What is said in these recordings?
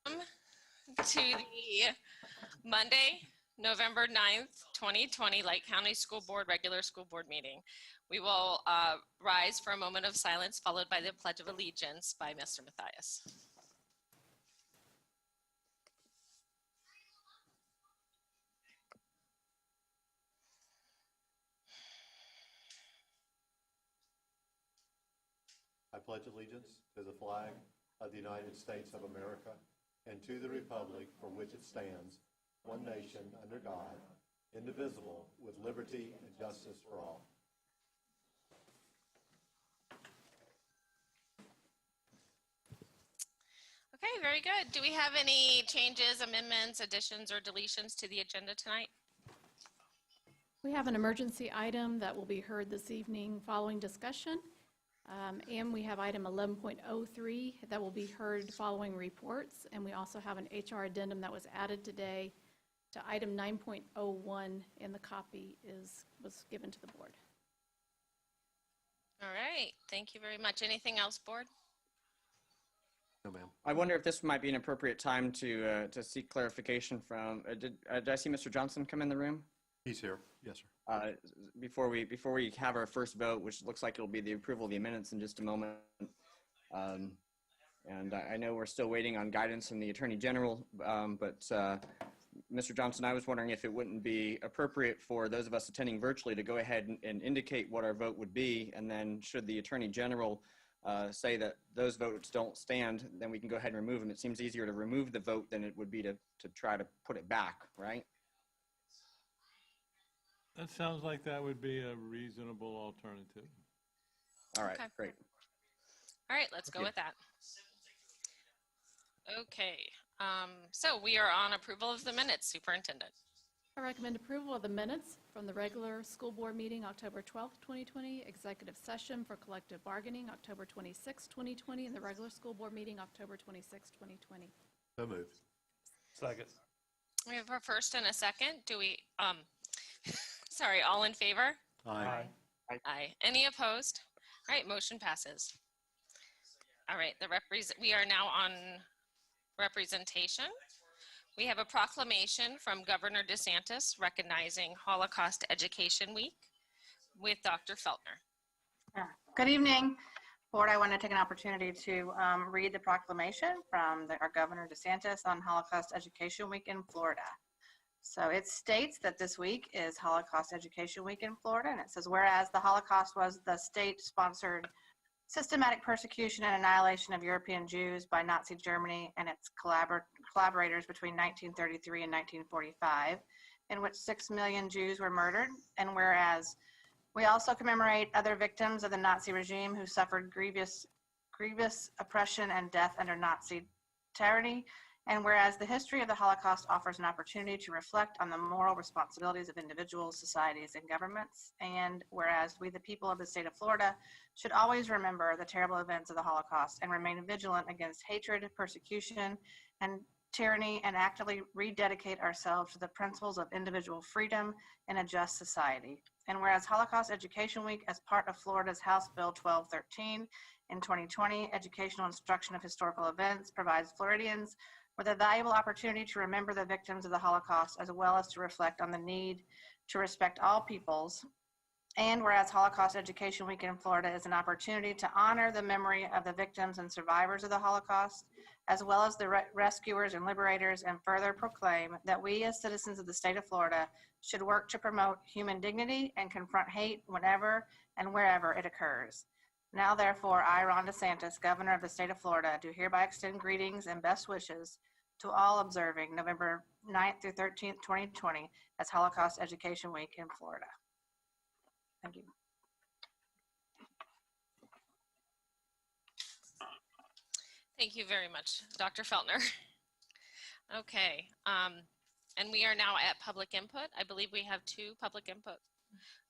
to the Monday, November 9th, 2020 Lake County School Board regular school board meeting. We will rise for a moment of silence followed by the Pledge of Allegiance by Mr. Matthias. I pledge allegiance to the flag of the United States of America and to the republic for which it stands, one nation under God, indivisible, with liberty and justice for all. Okay, very good. Do we have any changes, amendments, additions, or deletions to the agenda tonight? We have an emergency item that will be heard this evening following discussion. And we have item 11.03 that will be heard following reports. And we also have an HR addendum that was added today to item 9.01, and the copy was given to the board. All right, thank you very much. Anything else, board? No, ma'am. I wonder if this might be an appropriate time to seek clarification from, did I see Mr. Johnson come in the room? He's here. Yes, sir. Before we have our first vote, which looks like it'll be the approval of the minutes in just a moment. And I know we're still waiting on guidance from the Attorney General, but Mr. Johnson, I was wondering if it wouldn't be appropriate for those of us attending virtually to go ahead and indicate what our vote would be, and then should the Attorney General say that those votes don't stand, then we can go ahead and remove them. It seems easier to remove the vote than it would be to try to put it back, right? That sounds like that would be a reasonable alternative. All right, Okay. great. All right, let's go with that. Okay, so we are on approval of the minutes, Superintendent. I recommend approval of the minutes from the regular school board meeting October 12th, 2020, executive session for collective bargaining October 26th, 2020, and the regular school board meeting October 26th, 2020. So moved. Second. We have a first and a second. Do we, sorry, all in favor? Aye. Aye. Any opposed? All right, motion passes. All right, we are now on representation. We have a proclamation from Governor Desantis recognizing Holocaust Education Week with Dr. Feltner. Good evening, Board. I want to take an opportunity to read the proclamation from our Governor Desantis on Holocaust Education Week in Florida. So it states that this week is Holocaust Education Week in Florida, and it says, whereas the Holocaust was the state-sponsored systematic persecution and annihilation of European Jews by Nazi Germany and its collaborators between 1933 and 1945, in which 6 million Jews were murdered, and whereas we also commemorate other victims of the Nazi regime who suffered grievous oppression and death under Nazi tyranny, and whereas the history of the Holocaust offers an opportunity to reflect on the moral responsibilities of individuals, societies, and governments, and whereas we, the people of the state of Florida, should always remember the terrible events of the Holocaust and remain vigilant against hatred, persecution, and tyranny, and actively rededicate ourselves to the principles of individual freedom in a just society. And whereas Holocaust Education Week, as part of Florida's House Bill 1213 in 2020, educational instruction of historical events provides Floridians with a valuable opportunity to remember the victims of the Holocaust, as well as to reflect on the need to respect all peoples. And whereas Holocaust Education Week in Florida is an opportunity to honor the memory of the victims and survivors of the Holocaust, as well as the rescuers and liberators, and further proclaim that we as citizens of the state of Florida should work to promote human dignity and confront hate whenever and wherever it occurs. Now, therefore, I, Ron DeSantis, Governor of the state of Florida, do hereby extend greetings and best wishes to all observing November 9th through 13th, 2020 as Holocaust Education Week in Florida. Thank you. Thank you very much, Dr. Feltner. Okay, and we are now at public input. I believe we have 2 public input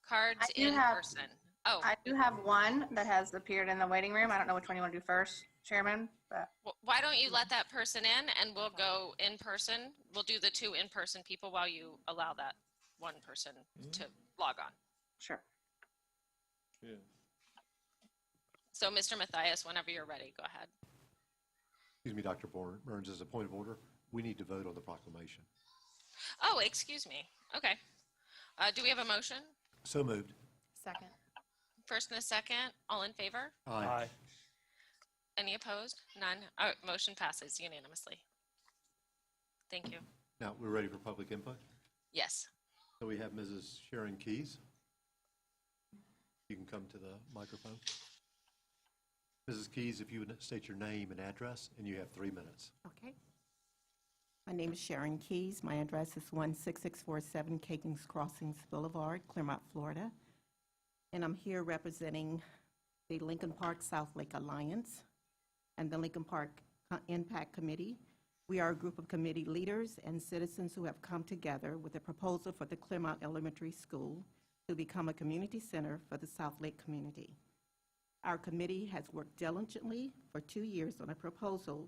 cards in person. Oh, I do have one that has appeared in the waiting room. I don't know which one you want to do first, Chairman. But why don't you let that person in and we'll go in person. We'll do the 2 in-person people while you allow that one person to log on. sure. Yeah. So Mr. Matthias, whenever you're ready, go ahead. Excuse me, Dr. Burns, as a point of order, we need to vote on the proclamation. Oh, excuse me. Okay. Do we have a motion? So moved. Second. First and a second. All in favor? Aye. Any opposed? None. Motion passes unanimously. Thank you. Now, we're ready for public input. Yes. So we have Mrs. Sharon Keys. You can come to the microphone. Mrs. Keys, if you would state your name and address, and you have 3 minutes. Okay. My name is Sharon Keys. My address is 16647 Cakings Crossings Boulevard, Clermont, Florida. And I'm here representing the Lincoln Park South Lake Alliance and the Lincoln Park Impact Committee. We are a group of committee leaders and citizens who have come together with a proposal for the Clermont Elementary School to become a community center for the South Lake community. Our committee has worked diligently for 2 years on a proposal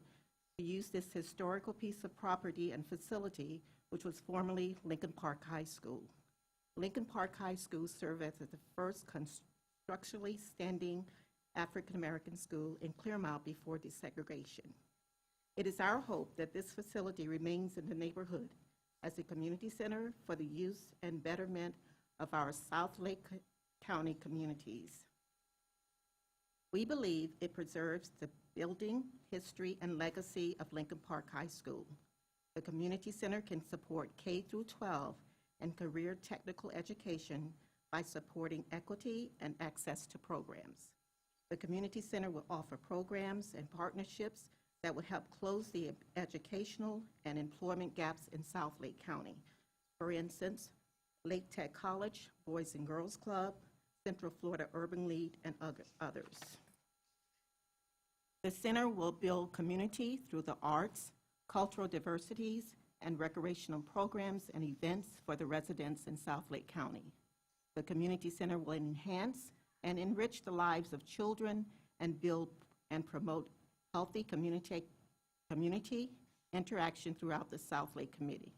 to use this historical piece of property and facility, which was formerly Lincoln Park High School. Lincoln Park High School served as the first structurally standing African-American school in Clermont before desegregation. It is our hope that this facility remains in the neighborhood as a community center for the use and betterment of our South Lake County communities. We believe it preserves the building, history, and legacy of Lincoln Park High School. The community center can support K through 12 and career technical education by supporting equity and access to programs. The community center will offer programs and partnerships that would help close the educational and employment gaps in South Lake County. For instance, Lake Tech College, Boys and Girls Club, Central Florida Urban League, and others. The center will build community through the arts, cultural diversities, and recreational programs and events for the residents in South Lake County. The community center will enhance and enrich the lives of children and build and promote healthy community interaction throughout the South Lake community.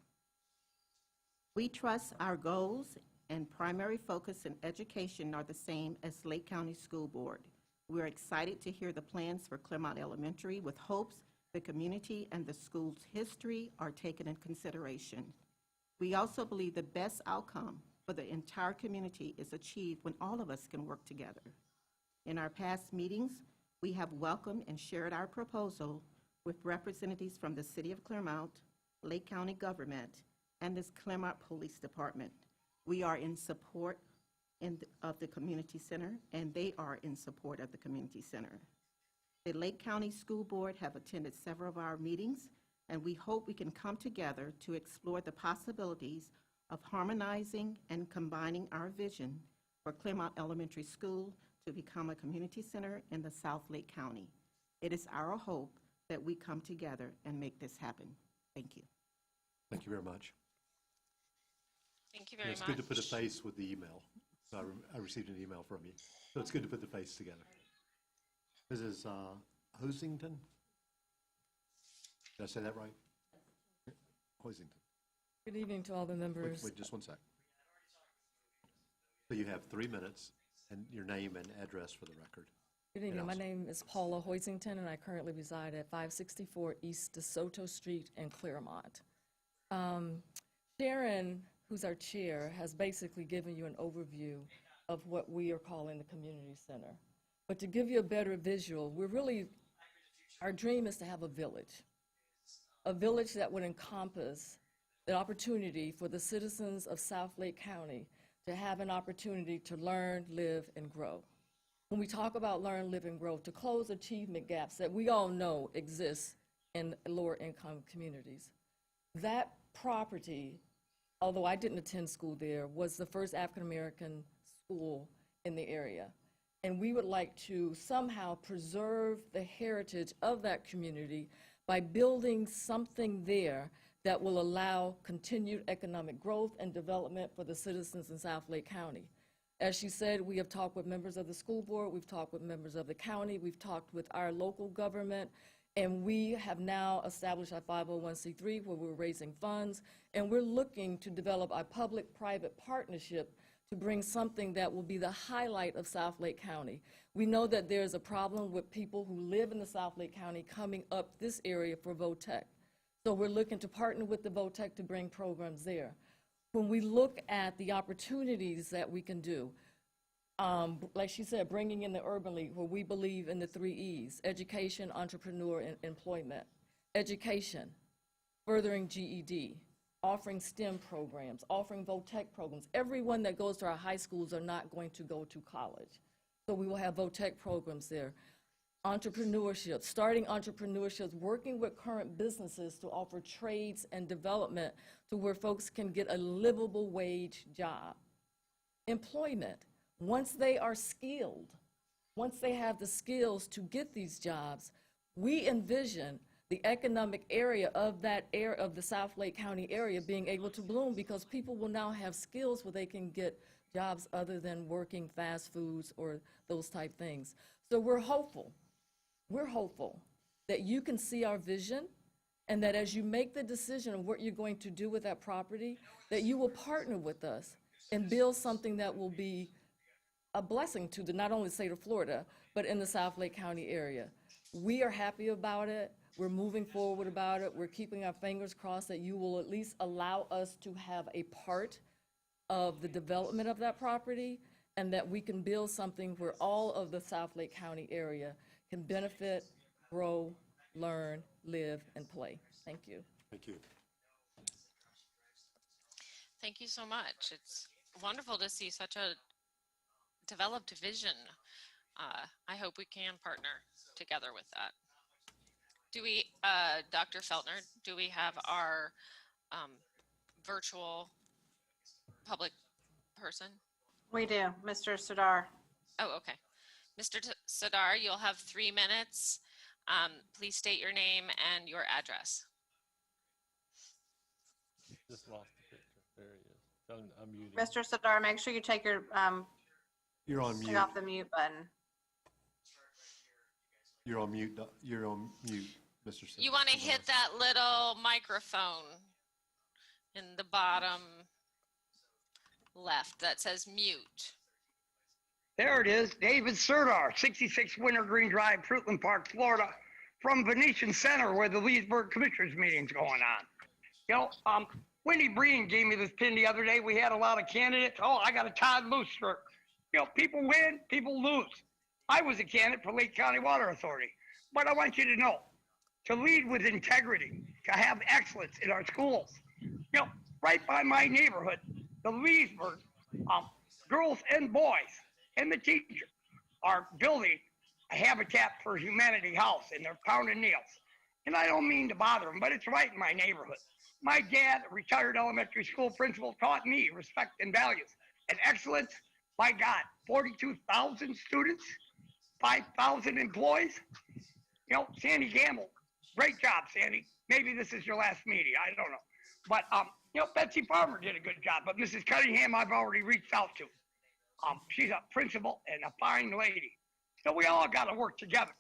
We trust our goals and primary focus in education are the same as Lake County School Board. We're excited to hear the plans for Clermont Elementary with hopes the community and the school's history are taken in consideration. We also believe the best outcome for the entire community is achieved when all of us can work together. In our past meetings, we have welcomed and shared our proposal with representatives from the City of Clermont, Lake County government, and the Clermont Police Department. We are in support of the community center, and they are in support of the community center. The Lake County School Board have attended several of our meetings, and we hope we can come together to explore the possibilities of harmonizing and combining our vision for Clermont Elementary School to become a community center in the South Lake County. It is our hope that we come together and make this happen. Thank you. Thank you very much. Thank you very much. It's good to put a face with the email. I received an email from you, so it's good to put the face together. Mrs. Hoisington? Did I say that right? Hoisington. Good evening to all the members. Wait, just one sec. So you have 3 minutes and your name and address for the record. Good evening. And My also- name is Paula Hoisington, and I currently reside at 564 East DeSoto Street in Claremont. Sharon, who's our chair, has basically given you an overview of what we are calling the community center. But to give you a better visual, our dream is to have a village that would encompass the opportunity for the citizens of South Lake County to have an opportunity to learn, live, and grow. When we talk about learn, live, and grow, to close achievement gaps that we all know exist in lower income communities. That property, although I didn't attend school there, was the first African-American school in the area. And we would like to somehow preserve the heritage of that community by building something there that will allow continued economic growth and development for the citizens in South Lake County. As she said, we have talked with members of the school board, we've talked with members of the county, we've talked with our local government, and we have now established our 501c3 where we're raising funds, and we're looking to develop a public-private partnership to bring something that will be the highlight of South Lake County. We know that there's a problem with people who live in the South Lake County coming up this area for VOTEC. So we're looking to partner with the VOTEC to bring programs there. When we look at the opportunities that we can do, like she said, bringing in the Urban League, where we believe in the 3 E's: education, entrepreneur, and employment. Education, furthering GED, offering STEM programs, offering VOTEC programs. Everyone that goes to our high schools are not going to go to college. So we will have VOTEC programs there. Entrepreneurship, starting entrepreneurships, working with current businesses to offer trades and development to where folks can get a livable wage job. Employment, once they are skilled, once they have the skills to get these jobs, we envision the economic area of the South Lake County area being able to bloom, because people will now have skills where they can get jobs other than working fast foods or those type things. So we're hopeful that you can see our vision, and that as you make the decision of what you're going to do with that property, that you will partner with us and build something that will be a blessing to not only the state of Florida, but in the South Lake County area. We are happy about it. We're moving forward about it. We're keeping our fingers crossed that you will at least allow us to have a part of the development of that property, and that we can build something where all of the South Lake County area can benefit, grow, learn, live, and play. Thank you. Thank you. Thank you so much. It's wonderful to see such a developed vision. I hope we can partner together with that. Do we, Dr. Feltner, do we have our virtual public person? We do, Mr. Sudar. Oh, okay. Mr. Sadar, you'll have 3 minutes. Please state your name and your address. Just lost the picture. There he is. I'm muting. Mr. Sudar, make sure you take your, You're on take mute. off the mute button. You're on mute. You're on mute, Mr. Sid. You want to hit that little microphone in the bottom left that says mute. There it is, David Serdar, 66 Wintergreen Drive, Fruitland Park, Florida, from Venetian Center, where the Leesburg Commissioners meeting's going on. You know, Wendy Breen gave me this pin the other day. We had a lot of candidates. Oh, I got a Todd Luce shirt. You know, people win, people lose. I was a candidate for Lake County Water Authority, but I want you to know, to lead with integrity, to have excellence in our schools. You know, right by my neighborhood, the Leesburg girls and boys and the teacher are building a Habitat for Humanity house, and they're pounding nails. And I don't mean to bother them, but it's right in my neighborhood. My dad, a retired elementary school principal, taught me respect and values and excellence. My God, 42,000 students, 5,000 employees. You know, Sandy Gamble, great job, Sandy. Maybe this is your last meeting, I don't know. But, you know, Betsy Farmer did a good job, but Mrs. Cunningham, I've already reached out to. She's a principal and a fine lady. So we all got to work together.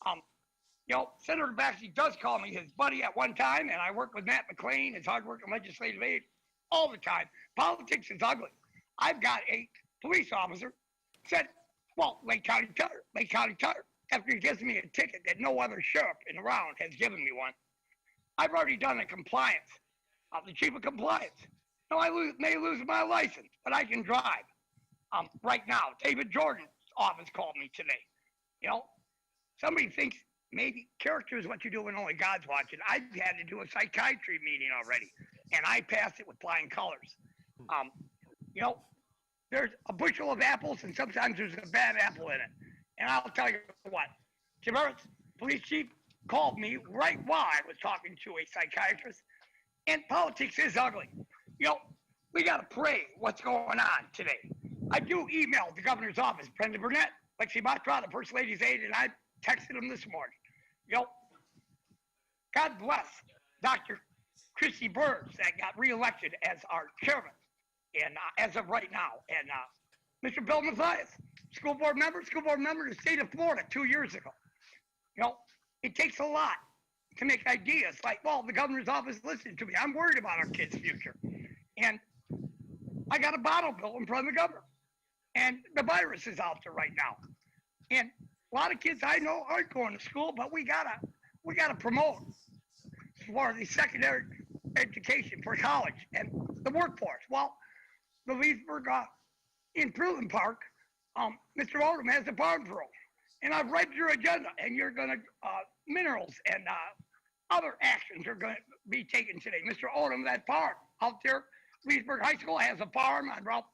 You know, Senator Baxter does call me his buddy at one time, and I work with Matt McLean, his hardworking legislative aide, all the time. Politics is ugly. I've got a police officer said, well, Lake County Charter, after he gives me a ticket that no other sheriff in the round has given me one. I've already done a compliance. The chief of compliance. No, I may lose my license, but I can drive. Right now, David Jordan's office called me today. You know, somebody thinks maybe character is what you do when only God's watching. I've had to do a psychiatry meeting already, and I passed it with flying colors. You know, there's a bushel of apples, and sometimes there's a bad apple in it. And I'll tell you what, Tavares, police chief, called me right while I was talking to a psychiatrist, and politics is ugly. You know, we got to pray what's going on today. I do email the governor's office, Brenda Burnett, Lexi Matra, the first lady's aide, and I texted him this morning. You know, God bless Dr. Christy Burns that got reelected as our chairman, and as of right now, and Mr. Bill Mathias, school board member of the state of Florida 2 years ago. You know, it takes a lot to make ideas like, well, the governor's office listened to me. I'm worried about our kids' future. And I got a bottle bill in front of the governor. And the virus is out there right now. And a lot of kids I know aren't going to school, but we gotta promote for the secondary education for college and the workforce. Well, the Leesburg in Fruitland Park, Mr. Oldham has a farm bureau. And I've read your agenda, and you're going to, minerals and other actions are going to be taken today. Mr. Oldham, that farm out there, Leesburg High School has a farm on Route,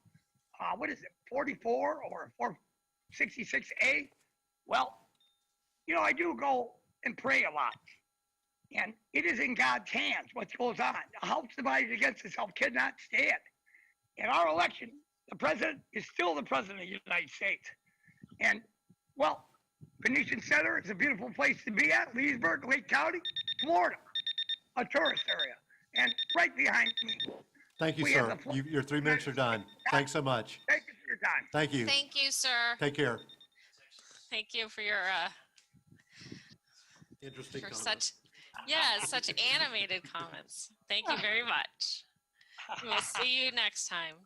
44 or 466A? Well, you know, I do go and pray a lot. And it is in God's hands what goes on. The house divided against itself cannot stand. In our election, the president is still the president of the United States. And, well, Venetian Center is a beautiful place to be at. Leesburg, Lake County, Florida, a tourist area. And right behind me. Thank you, sir. Your 3 minutes are done. Thanks so much. Thank you for your time. Thank you. Thank you, sir. Take care. Thank you for your, Interesting for comments. such animated comments. Thank you very much. We'll see you next time.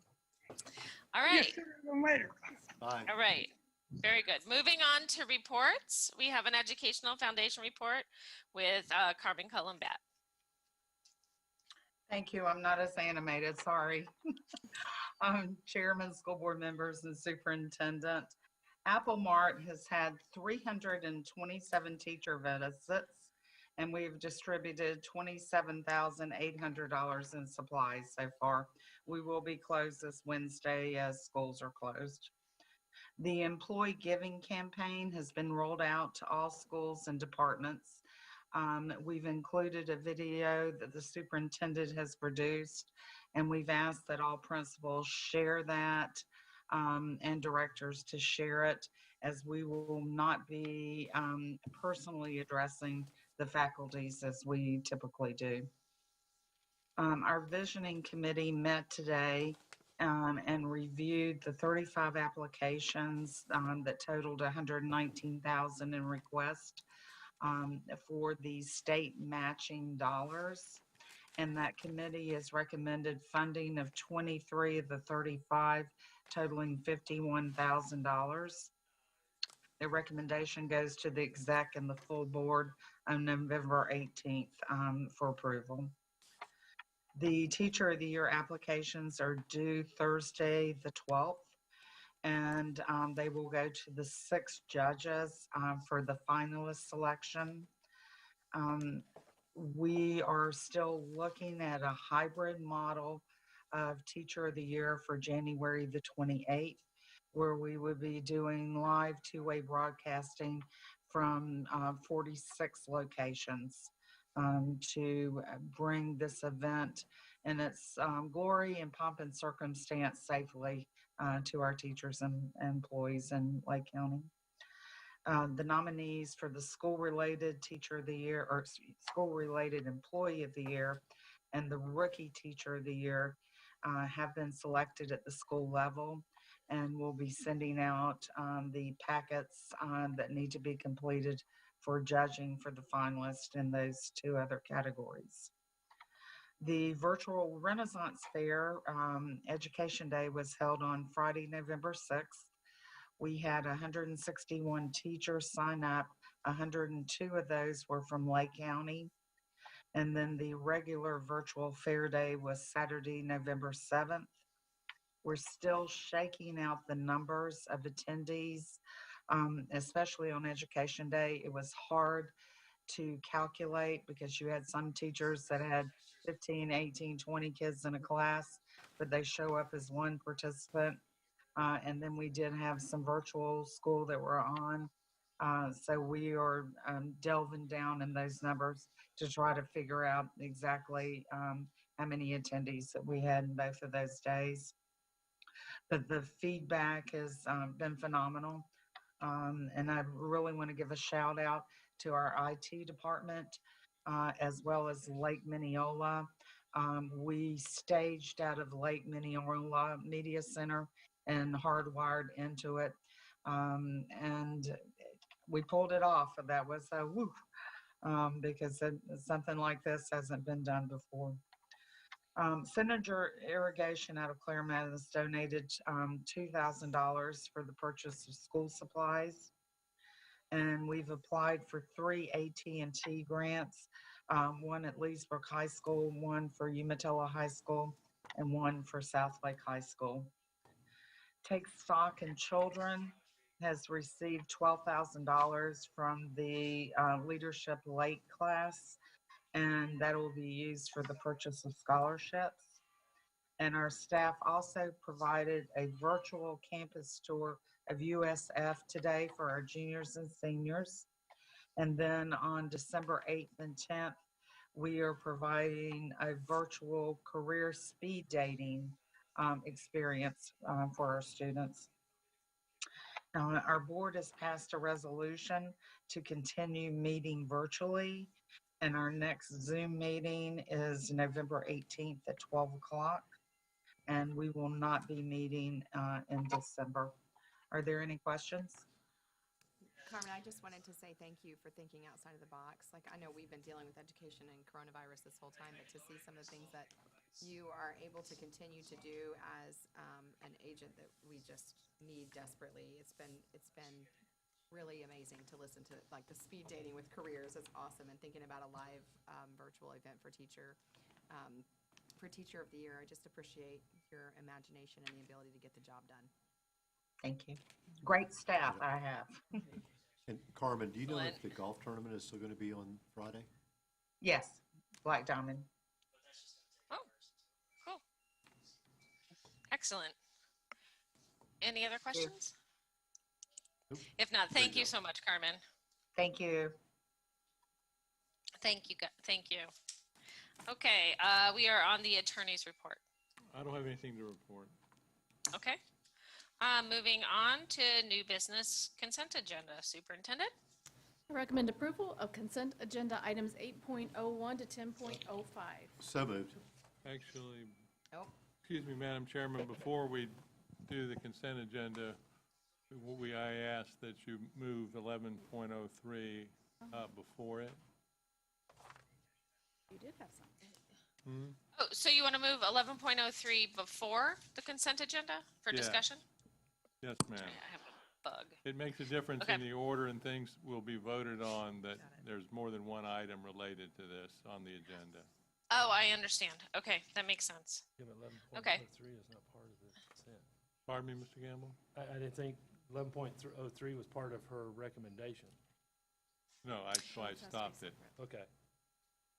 All right. Yes, sir. Later. Bye. All right. Very good. Moving on to reports. We have an Educational Foundation report with Carmen Cullen-Batt. Thank you. I'm not as animated, sorry. Chairman, school board members, and superintendent. Apple Mart has had 327 teacher visits, and we've distributed $27,800 in supplies so far. We will be closed this Wednesday as schools are closed. The employee giving campaign has been rolled out to all schools and departments. We've included a video that the superintendent has produced, and we've asked that all principals share that and directors to share it, as we will not be personally addressing the faculties as we typically do. Our visioning committee met today and reviewed the 35 applications that totaled 119,000 in requests for the state matching dollars. And that committee has recommended funding of 23 of the 35, totaling $51,000. The recommendation goes to the exec and the full board on November 18th for approval. The Teacher of the Year applications are due Thursday, the 12th, and they will go to the 6 judges for the finalist selection. We are still looking at a hybrid model of Teacher of the Year for January the 28th, where we would be doing live two-way broadcasting from 46 locations to bring this event and its glory and pomp and circumstance safely to our teachers and employees in Lake County. The nominees for the school-related Teacher of the Year, or school-related Employee of the Year, and the Rookie Teacher of the Year have been selected at the school level, and we'll be sending out the packets that need to be completed for judging for the finalists in those 2 other categories. The virtual Renaissance Fair Education Day was held on Friday, November 6th. We had 161 teachers sign up. 102 of those were from Lake County. And then the regular virtual fair day was Saturday, November 7th. We're still shaking out the numbers of attendees, especially on Education Day. It was hard to calculate because you had some teachers that had 15, 18, 20 kids in a class, but they show up as one participant. And then we did have some virtual school that were on. So we are delving down in those numbers to try to figure out exactly how many attendees that we had in both of those days. But the feedback has been phenomenal. And I really want to give a shout out to our IT department, as well as Lake Mineola. We staged out of Lake Mineola Media Center and hardwired into it. And we pulled it off. That was a woo, because something like this hasn't been done before. Senator Irrigation out of Claremont has donated $2,000 for the purchase of school supplies. And we've applied for 3 AT&T grants, one at Leesburg High School, one for Umatilla High School, and one for Southlake High School. Take Stock in Children has received $12,000 from the Leadership Lake class, and that will be used for the purchase of scholarships. And our staff also provided a virtual campus tour of USF today for our juniors and seniors. And then on December 8th and 10th, we are providing a virtual career speed dating experience for our students. Our board has passed a resolution to continue meeting virtually, and our next Zoom meeting is November 18th at 12 o'clock, and we will not be meeting in December. Are there any questions? Carmen, I just wanted to say thank you for thinking outside of the box. Like, I know we've been dealing with education and coronavirus this whole time, but to see some of the things that you are able to continue to do as an agent that we just need desperately, it's been really amazing to listen to. Like, the speed dating with careers is awesome, and thinking about a live virtual event for teacher of the year. I just appreciate your imagination and the ability to get the job done. Thank you. Great staff I have. And Carmen, do you know if the golf tournament is still going to be on Friday? Yes, Black Diamond. Oh, cool. Excellent. Any other questions? Nope. If not, thank you so much, Carmen. Thank you. Thank you. Thank you. Okay, we are on the attorney's report. I don't have anything to report. Okay. Moving on to new business consent agenda. Superintendent? I recommend approval of consent agenda items 8.01 to 10.05. So moved. Actually, Oh, excuse me, Madam Chairman, before we do the consent agenda, I asked that you move 11.03 up before it. You did have something. Oh, so you want to move 11.03 before the consent agenda for Yeah. discussion? Yes, ma'am. I have a bug. It makes a difference Okay. in the order and things will be voted on, that there's more than one item related to this on the agenda. Oh, I understand. Okay, that makes sense. Yeah, but Okay. 11.03 is not part of the consent. Pardon me, Mr. Gamble? I didn't think 11.03 was part of her recommendation. No, I stopped it. Okay.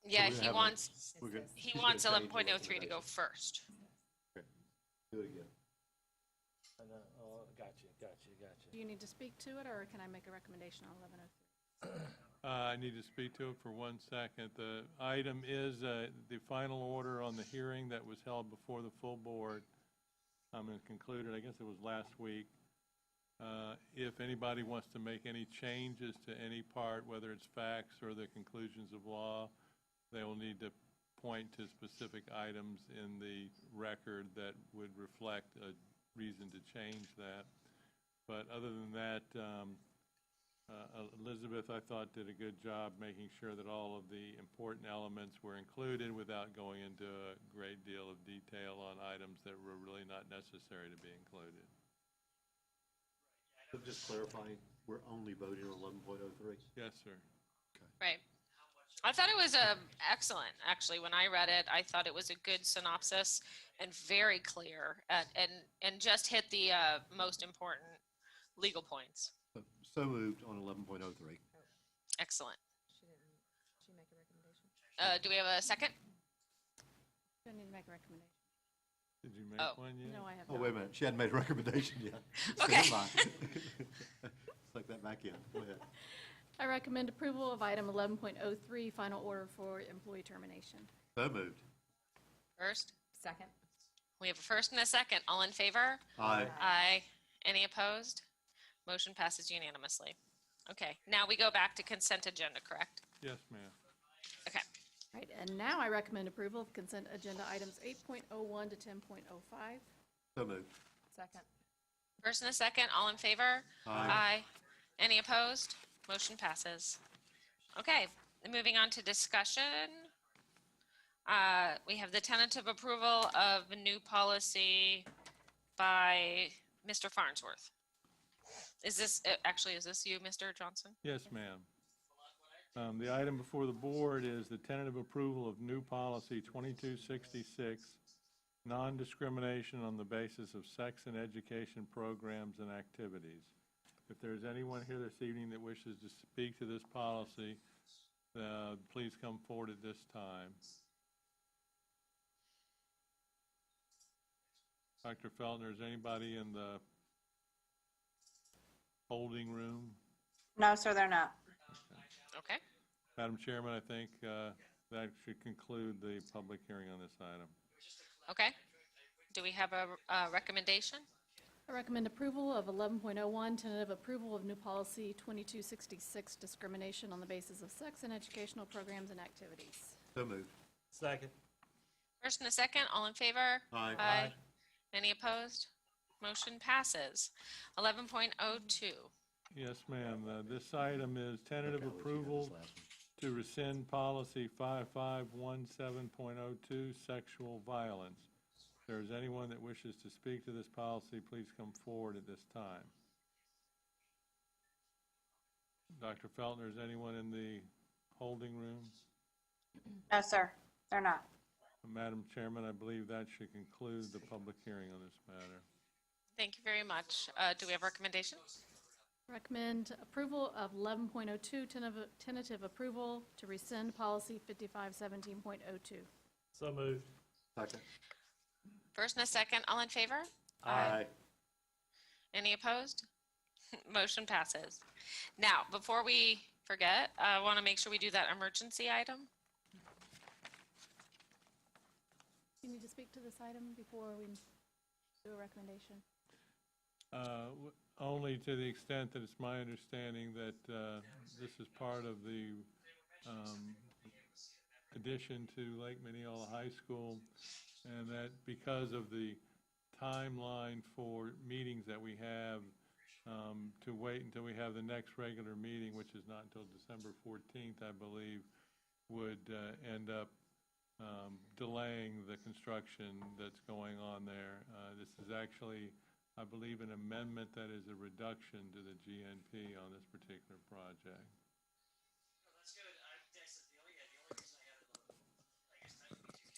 Yeah, we're gonna he have wants We're good. he She's wants gonna change the 11.03 to go recommendation. first. Okay. Do it again. Do you need to speak to it, or can I make a recommendation on 11.03? I need to speak to it for 1 second. The item is the final order on the hearing that was held before the full board. And concluded, I guess it was last week. If anybody wants to make any changes to any part, whether it's facts or the conclusions of law, they will need to point to specific items in the record that would reflect a reason to change that. But other than that, Elizabeth, I thought, did a good job making sure that all of the important elements were included without going into a great deal of detail on items that were really not necessary to be included. So just clarifying, we're only voting on 11.03? Yes, sir. Right. I thought it was excellent, actually. When I read it, I thought it was a good synopsis and very clear, and just hit the most important legal points. So moved on 11.03. Excellent. she make a recommendation? Do we have a second? Do I need to make a recommendation? Did you make Oh. one yet? No, I have Oh, not. wait a minute. She hadn't made a recommendation yet. Okay. So never mind. Plug that back in. Go ahead. I recommend approval of item 11.03, final order for employee termination. So moved. First? Second? We have a first and a second. All in favor? Aye. Aye. Any opposed? Motion passes unanimously. Okay, now we go back to consent agenda, correct? Yes, ma'am. Okay. All right, and now I recommend approval of consent agenda items 8.01 to 10.05. So moved. Second? First and a second. All in favor? Aye. Any opposed? Motion passes. Okay, moving on to discussion. We have the tentative approval of a new policy by Mr. Farnsworth. Is this, actually, is this you, Mr. Johnson? Yes, ma'am. The item before the board is the tentative approval of new policy 2266, non-discrimination on the basis of sex and education programs and activities. If there's anyone here this evening that wishes to speak to this policy, please come forward at this time. Dr. Feltner, is anybody in the holding room? No, sir, they're not. Okay. Madam Chairman, I think that should conclude the public hearing on this item. Okay. Do we have a recommendation? I recommend approval of 11.01, tentative approval of new policy 2266, discrimination on the basis of sex in educational programs and activities. So moved. Second. First and a second, all in favor? Aye. Aye. Any opposed? Motion passes. 11.02. Yes, ma'am. This item is tentative approval to rescind policy 5517.02, sexual violence. If there is anyone that wishes to speak to this policy, please come forward at this time. Dr. Feltner, is anyone in the holding room? No, sir, they're not. Madam Chairman, I believe that should conclude the public hearing on this matter. Thank you very much. Do we have recommendations? Recommend approval of 11.02, tentative approval to rescind policy 5517.02. So moved. Second. First and a second, all in favor? Aye. Any opposed? Motion passes. Now, before we forget, I want to make sure we do that emergency item. You need to speak to this item before we do a recommendation? Only to the extent that it's my understanding that this is part of the addition to Lake Minneola High School, and that because of the timeline for meetings that we have, to wait until we have the next regular meeting, which is not until December 14th, I believe, would end up delaying the construction that's going on there. This is actually, I believe, an amendment that is a reduction to the GNP on this particular project.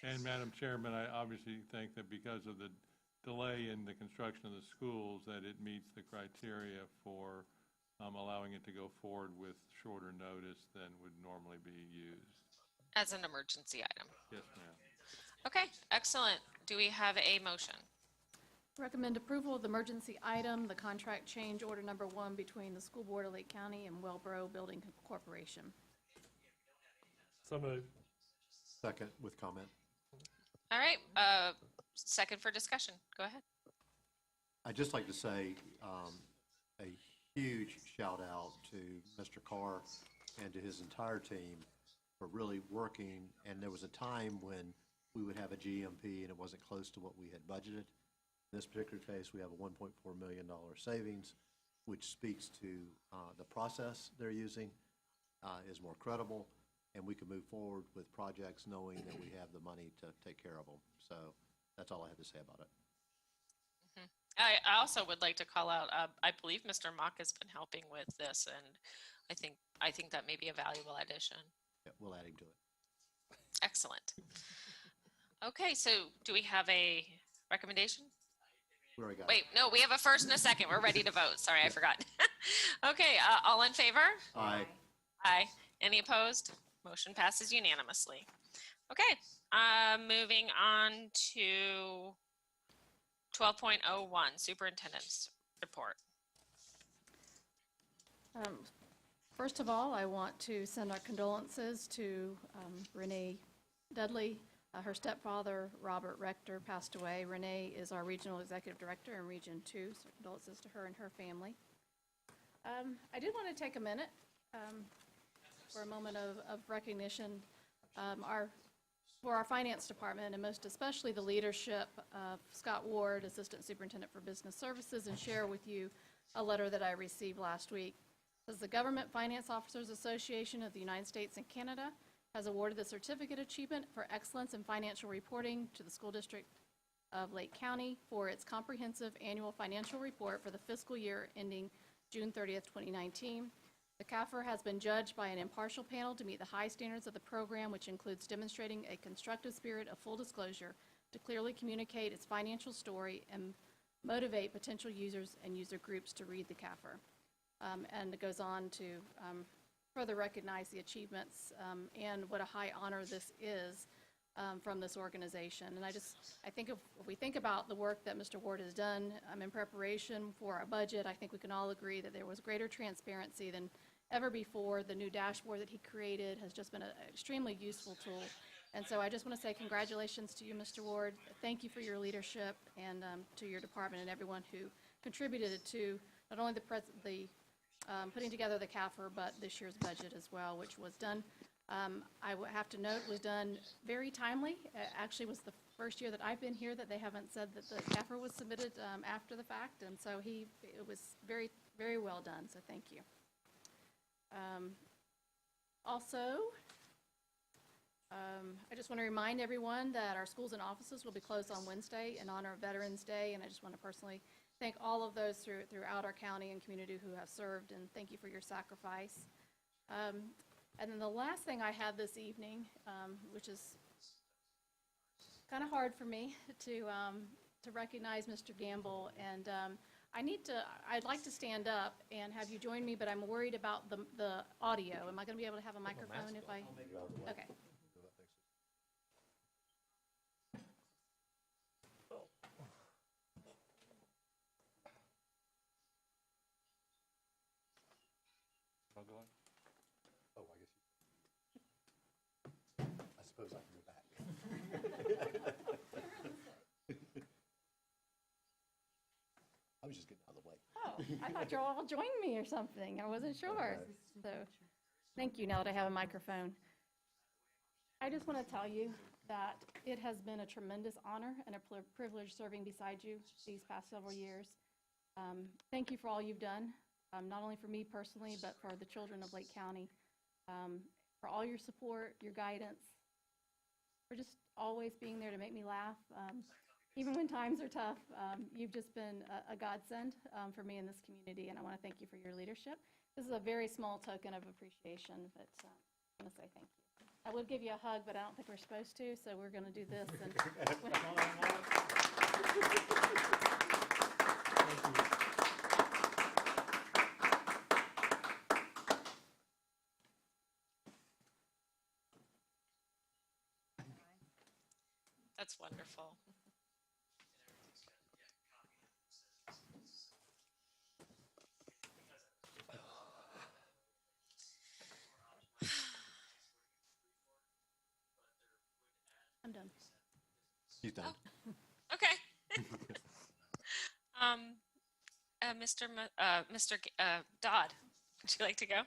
And Madam Chairman, I obviously think that because of the delay in the construction of the schools, that it meets the criteria for allowing it to go forward with shorter notice than would normally be used. As an emergency item. Yes, ma'am. Okay, excellent. Do we have a motion? Recommend approval of the emergency item, the contract change order number 1 between the School Board of Lake County and Wellboro Building Corporation. So moved. Second with comment. All right, second for discussion. Go ahead. I'd just like to say a huge shout out to Mr. Carr and to his entire team for really working. And there was a time when we would have a GMP and it wasn't close to what we had budgeted. In this particular case, we have a $1.4 million savings, which speaks to the process they're using is more credible, and we can move forward with projects knowing that we have the money to take care of them. So that's all I have to say about it. I also would like to call out, I believe Mr. Mock has been helping with this, and I think that may be a valuable addition. Yeah, we'll add him to it. Excellent. Okay, so do we have a recommendation? We already got Wait, no, we have a first and a second. We're ready to vote. Sorry, I forgot. Okay, all in favor? Aye. Aye. Any opposed? Motion passes unanimously. Okay, moving on to 12.01, Superintendent's report. First of all, I want to send our condolences to Renee Dudley. Her stepfather, Robert Rector, passed away. Renee is our Regional Executive Director in Region 2, so condolences to her and her family. I did want to take a minute for a moment of recognition for our finance department, and most especially the leadership of Scott Ward, Assistant Superintendent for Business Services, and share with you a letter that I received last week. It says, the Government Finance Officers Association of the United States and Canada has awarded the Certificate of Achievement for Excellence in Financial Reporting to the School District of Lake County for its comprehensive annual financial report for the fiscal year ending June 30th, 2019. The CAFR has been judged by an impartial panel to meet the high standards of the program, which includes demonstrating a constructive spirit of full disclosure to clearly communicate its financial story and motivate potential users and user groups to read the CAFR. And it goes on to further recognize the achievements and what a high honor this is from this organization. And I think if we think about the work that Mr. Ward has done in preparation for our budget, I think we can all agree that there was greater transparency than ever before. The new dashboard that he created has just been an extremely useful tool. And so I just want to say congratulations to you, Mr. Ward. Thank you for your leadership and to your department and everyone who contributed to not only the putting together the CAFR, but this year's budget as well, which was done, I would have to note, was done very timely. Actually, was the first year that I've been here that they haven't said that the CAFR was submitted after the fact, and so it was very, very well done, so thank you. Also, I just want to remind everyone that our schools and offices will be closed on Wednesday in honor of Veterans Day, and I just want to personally thank all of those throughout our county and community who have served, and thank you for your sacrifice. And then the last thing I have this evening, which is kind of hard for me to recognize Mr. Gamble, and I'd like to stand up and have you join me, but I'm worried about the audio. Am I going to be able to have a microphone if I? Okay. Oh, I guess I suppose I can go back. I was just getting out of the way. Oh, I thought you all joined me or something. I wasn't sure. So, thank you now that I have a microphone. I just want to tell you that it has been a tremendous honor and a privilege serving beside you these past several years. Thank you for all you've done, not only for me personally, but for the children of Lake County, for all your support, your guidance, for just always being there to make me laugh. Even when times are tough, you've just been a godsend for me in this community, and I want to thank you for your leadership. This is a very small token of appreciation, but I want to say thank you. I would give you a hug, but I don't think we're supposed to, so we're going to do this. And That's wonderful. I'm done. He's done. Oh, okay. Mr. Dodd, would you like to go?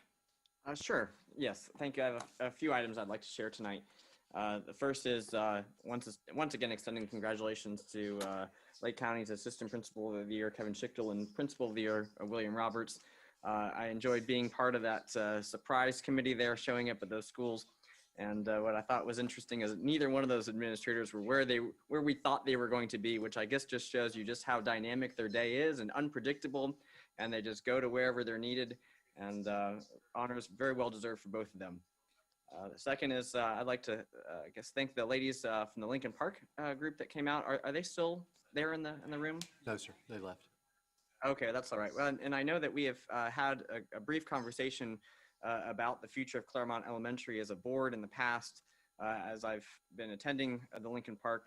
Sure. Yes. Thank you. I have a few items I'd like to share tonight. The first is once again extending congratulations to Lake County's Assistant Principal of the Year, Kevin Schichtel, and Principal of the Year, William Roberts. I enjoyed being part of that surprise committee there, showing up at those schools. And what I thought was interesting is that neither one of those administrators were where we thought they were going to be, which I guess just shows you just how dynamic their day is and unpredictable, and they just go to wherever they're needed. And honors very well deserved for both of them. The second is I'd like to, I guess, thank the ladies from the Lincoln Park group that came out. Are they still there in the room? No, sir, they left. Okay, that's all right. Well, and I know that we have had a brief conversation about the future of Claremont Elementary as a board in the past, as I've been attending the Lincoln Park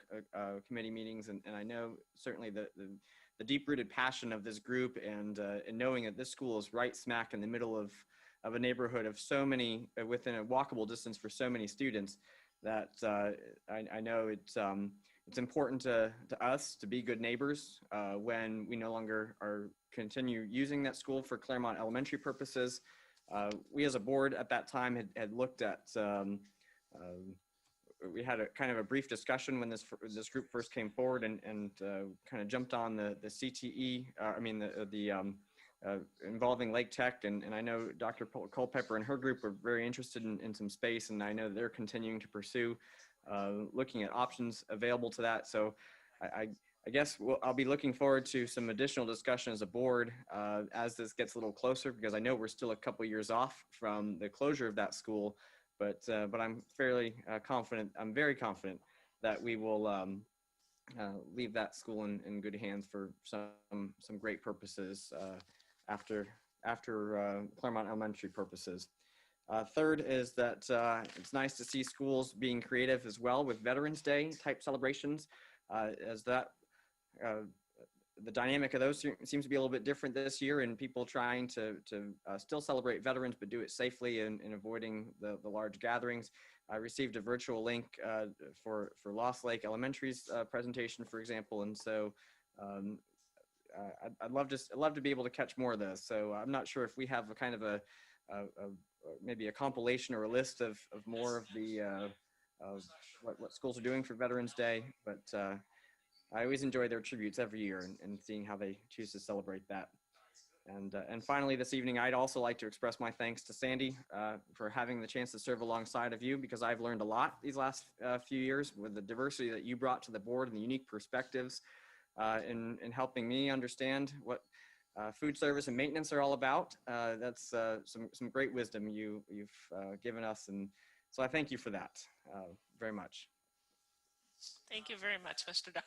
committee meetings, and I know certainly the deep-rooted passion of this group, and knowing that this school is right smack in the middle of a neighborhood of so many, within a walkable distance for so many students, that I know it's important to us to be good neighbors when we no longer continue using that school for Claremont Elementary purposes. We as a board at that time had looked at, we had a kind of a brief discussion when this group first came forward, and kind of jumped on the CTE, involving Lake Tech, and I know Dr. Culpepper and her group are very interested in some space, and I know they're continuing to pursue looking at options available to that. So I guess I'll be looking forward to some additional discussion as a board as this gets a little closer, because I know we're still a couple years off from the closure of that school, but I'm fairly confident, I'm very confident that we will leave that school in good hands for some great purposes after Claremont Elementary purposes. Third is that it's nice to see schools being creative as well with Veterans Day type celebrations, as that the dynamic of those seems to be a little bit different this year, and people trying to still celebrate veterans but do it safely and avoiding the large gatherings. I received a virtual link for Lost Lake Elementary's presentation, for example, and so I'd love to be able to catch more of those. So I'm not sure if we have a kind of a maybe a compilation or a list of more of the of what schools are doing for Veterans Day, but I always enjoy their tributes every year and seeing how they choose to celebrate that. And finally, this evening, I'd also like to express my thanks to Sandy for having the chance to serve alongside of you, because I've learned a lot these last few years with the diversity that you brought to the board and the unique perspectives in helping me understand what food service and maintenance are all about. That's some great wisdom you've given us, and so I thank you for that very much. Thank you very much, Mr. Dodd.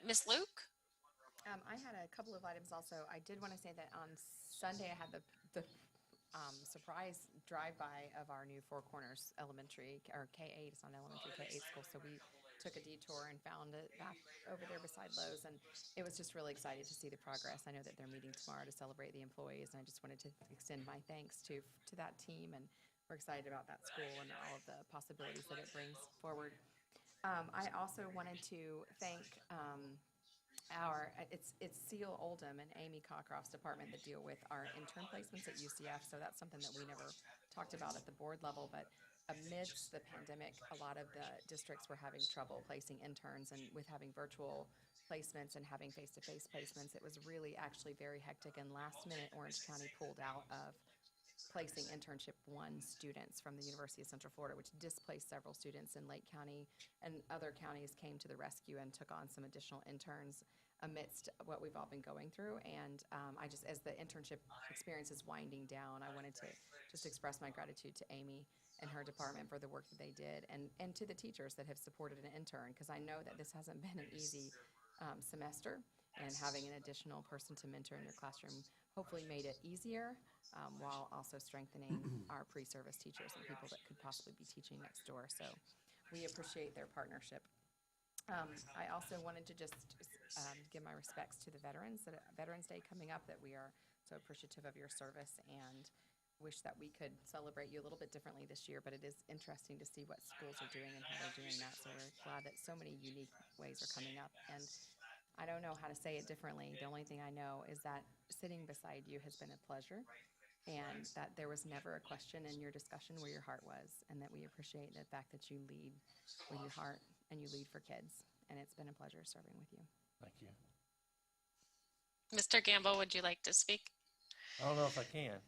Ms. Luke? I had a couple of items also. I did want to say that on Sunday I had the surprise drive-by of our new Four Corners Elementary, or K-8, it's not elementary, K-8 school. So we took a detour and found it back over there beside Lowe's, and it was just really exciting to see the progress. I know that they're meeting tomorrow to celebrate the employees, and I just wanted to extend my thanks to that team, and we're excited about that school and all of the possibilities that it brings forward. I also wanted to thank it's Seal Oldham and Amy Cockcroft's department that deal with our intern placements at UCF. So that's something that we never talked about at the board level, but amidst the pandemic, a lot of the districts were having trouble placing interns, and with having virtual placements and having face-to-face placements, it was really actually very hectic, and last minute Orange County pulled out of placing internship 1 students from the University of Central Florida, which displaced several students in Lake County, and other counties came to the rescue and took on some additional interns amidst what we've all been going through. And I just, as the internship experience is winding down, I wanted to just express my gratitude to Amy and her department for the work that they did, and to the teachers that have supported an intern, because I know that this hasn't been an easy semester, and having an additional person to mentor in your classroom hopefully made it easier, while also strengthening our pre-service teachers and people that could possibly be teaching next door. So we appreciate their partnership. I also wanted to just give my respects to the veterans, that Veterans Day coming up, that we are so appreciative of your service, and wish that we could celebrate you a little bit differently this year, but it is interesting to see what schools are doing and how they're doing that. So we're glad that so many unique ways are coming up. And I don't know how to say it differently. The only thing I know is that sitting beside you has been a pleasure, and that there was never a question in your discussion where your heart was, and that we appreciate the fact that you lead with your heart and you lead for kids. And it's been a pleasure serving with you. Thank you. Mr. Gamble, would you like to speak? I don't know if I can,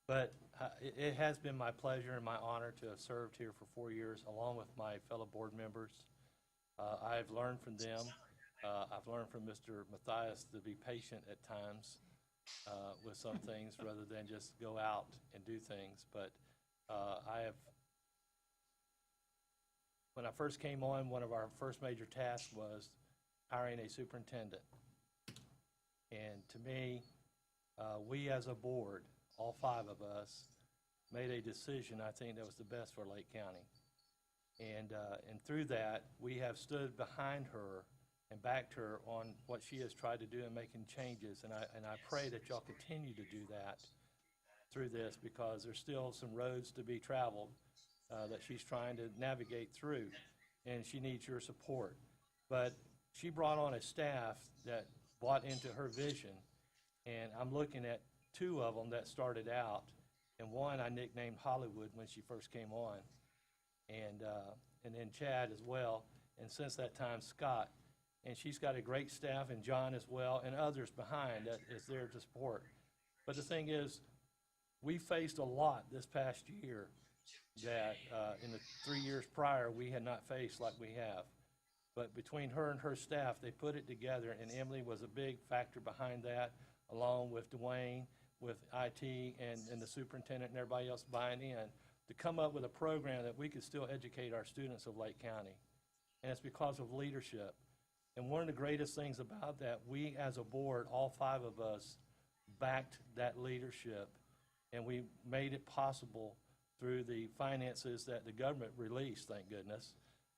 but it has been my pleasure and my honor to have served here for 4 years along with my fellow board members. I've learned from them. I've learned from Mr. Mathias to be patient at times with some things rather than just go out and do things. But when I first came on, one of our first major tasks was hiring a superintendent. And to me, we as a board, all 5 of us, made a decision I think that was the best for Lake County. And through that, we have stood behind her and backed her on what she has tried to do in making changes. And I pray that y'all continue to do that through this, because there's still some roads to be traveled that she's trying to navigate through, and she needs your support. But she brought on a staff that bought into her vision, and I'm looking at 2 of them that started out, and one I nicknamed Hollywood when she first came on. And then Chad as well, and since that time, Scott. and she's got a great staff, and John as well, and others behind that is there to support. But the thing is, we faced a lot this past year that in the 3 years prior, we had not faced like we have. But between her and her staff, they put it together, and Emily was a big factor behind that, along with Dwayne, with IT, and the superintendent and everybody else buying in, to come up with a program that we could still educate our students of Lake County. And it's because of leadership. And one of the greatest things about that, we as a board, all 5 of us, backed that leadership, and we made it possible through the finances that the government released, thank goodness,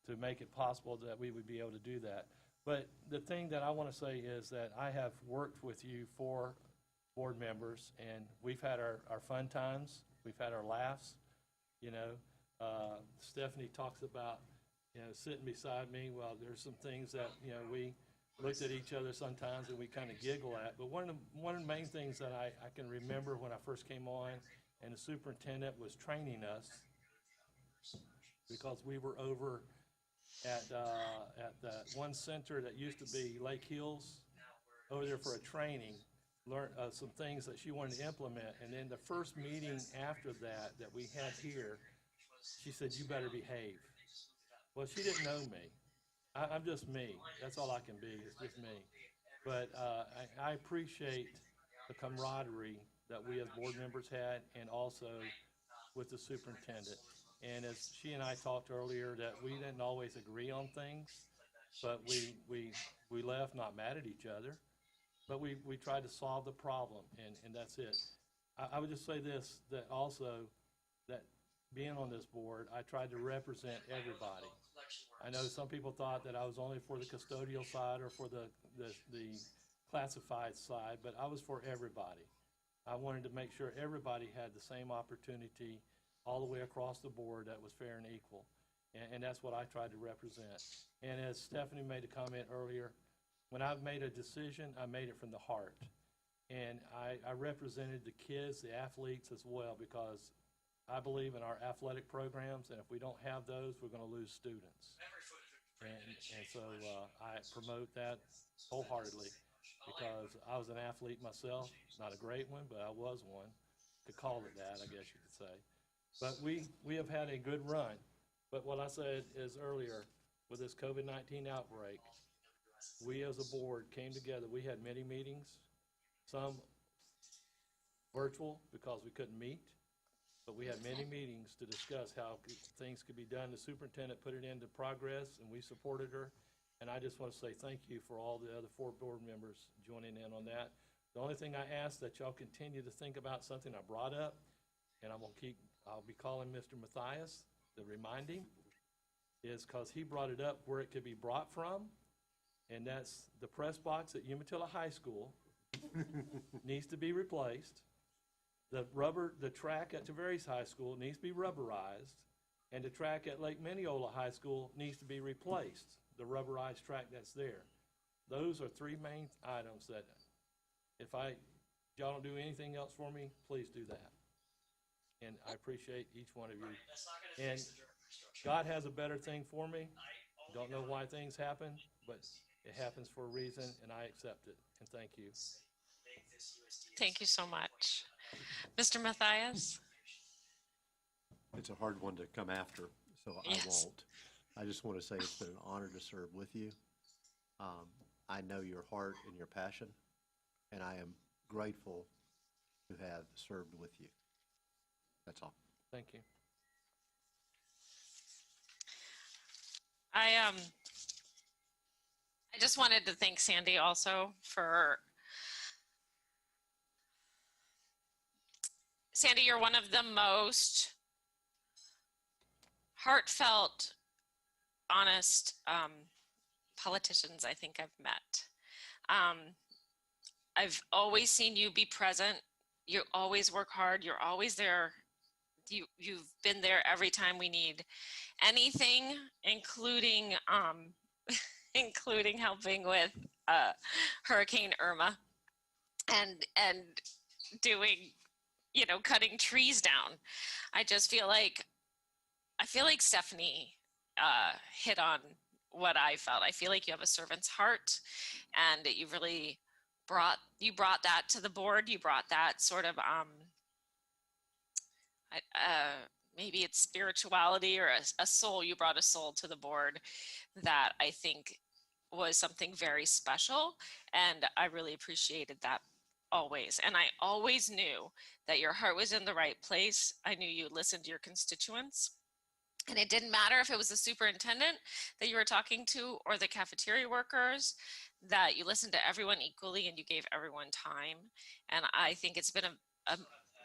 to make it possible that we would be able to do that. But the thing that I want to say is that I have worked with you 4 board members, and we've had our fun times, we've had our laughs. You know, Stephanie talks about, you know, sitting beside me. Well, there's some things that, you know, we looked at each other sometimes and we kind of giggle at. But one of the main things that I can remember when I first came on, and the superintendent was training us, because we were over at that one center that used to be Lake Hills, over there for a training, learn some things that she wanted to implement. And then the first meeting after that we had here, she said, "You better behave." Well, she didn't know me. I'm just me. That's all I can be. It's just me. But I appreciate the camaraderie that we as board members had, and also with the superintendent. And as she and I talked earlier, that we didn't always agree on things, but we left not mad at each other, but we tried to solve the problem, and that's it. I would just say this, that also, that being on this board, I tried to represent everybody. I know some people thought that I was only for the custodial side or for the classified side, but I was for everybody. I wanted to make sure everybody had the same opportunity all the way across the board that was fair and equal. And that's what I tried to represent. And as Stephanie made a comment earlier, when I've made a decision, I made it from the heart. And I represented the kids, the athletes as well, because I believe in our athletic programs, and if we don't have those, we're going to lose students. And so I promote that wholeheartedly, because I was an athlete myself, not a great one, but I was one. Could call it that, I guess you could say. But we have had a good run. But what I said is earlier, with this COVID-19 outbreak, we as a board came together. We had many meetings, some virtual because we couldn't meet, but we had many meetings to discuss how things could be done. The superintendent put it into progress, and we supported her. And I just want to say thank you for all the other 4 board members joining in on that. The only thing I ask that y'all continue to think about something I brought up, and I'll be calling Mr. Matthias to remind him, is because he brought it up where it could be brought from, and that's the press box at Umatilla High School needs to be replaced. The track at Tavares High School needs to be rubberized, and the track at Lake Mineola High School needs to be replaced, the rubberized track that's there. Those are 3 main items that if y'all don't do anything else for me, please do that. And I appreciate each one of you. And God has a better thing for me. Don't know why things happen, but it happens for a reason, and I accept it. And thank you. Thank you so much. Mr. Matthias? It's a hard one to come after, so I won't. I just want to say it's been an honor to serve with you. I know your heart and your passion, and I am grateful to have served with you. That's all. Thank you. I just wanted to thank Sandy also for, Sandy, you're one of the most heartfelt, honest politicians I think I've met. I've always seen you be present. You always work hard. You're always there. You've been there every time we need anything, including including helping with Hurricane Irma and doing, you know, cutting trees down. I feel like Stephanie hit on what I felt. I feel like you have a servant's heart, and you really brought that to the board. You brought that sort of maybe it's spirituality or a soul. You brought a soul to the board that I think was something very special, and I really appreciated that always. And I always knew that your heart was in the right place. I knew you listened to your constituents. And it didn't matter if it was the superintendent that you were talking to or the cafeteria workers, that you listened to everyone equally and you gave everyone time. And I think it's been a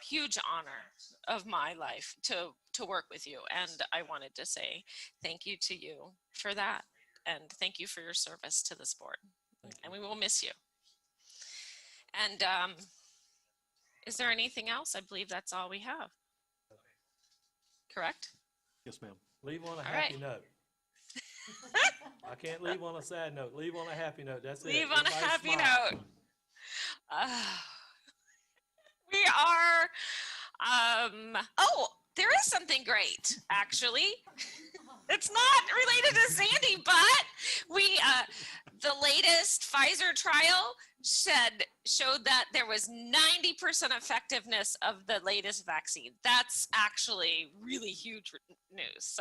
huge honor of my life to work with you. And I wanted to say thank you to you for that. And thank you for your service to this board. And we will miss you. And is there anything else? I believe that's all we have. Correct? Yes, ma'am. Leave on a All happy right. note. I can't leave on a sad note. Leave on a happy note. That's it. Leave on a Everybody happy smile. note. We are, oh, there is something great, actually. It's not related to Sandy, but we, the latest Pfizer trial showed that there was 90% effectiveness of the latest vaccine. That's actually really huge news.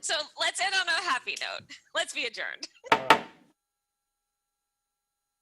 So let's end on a happy note. Let's be adjourned. All right.